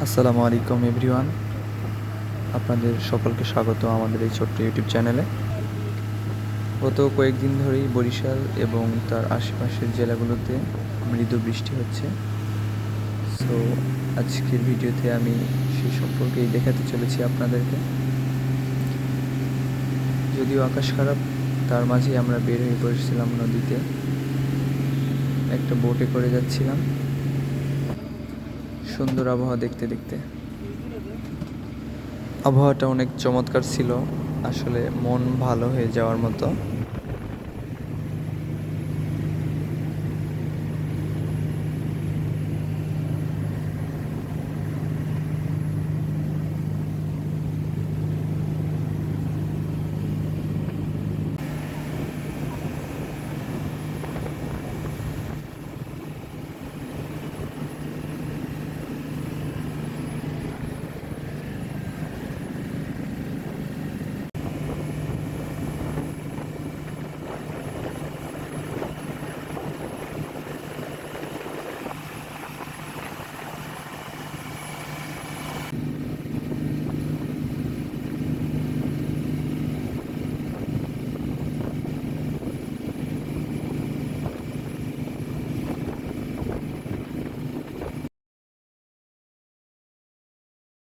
আসসালামু আলাইকুম এভরিওয়ান, আপনাদের সকলকে স্বাগত আমাদের এই ছোট্ট ইউটিউব চ্যানেলে। গত কয়েকদিন ধরেই বরিশাল এবং তার আশেপাশের জেলাগুলোতে মৃদু বৃষ্টি হচ্ছে। সো আজকের ভিডিওতে আমি সেই সম্পর্কেই দেখাতে চলেছি আপনাদেরকে। যদিও আকাশ খারাপ, তার মাঝেই আমরা বের হয়ে পড়েছিলাম নদীতে। একটা বোটে করে যাচ্ছিলাম সুন্দর আবহাওয়া দেখতে দেখতে। আবহাওয়াটা অনেক চমৎকার ছিল, আসলে মন ভালো হয়ে যাওয়ার মতো।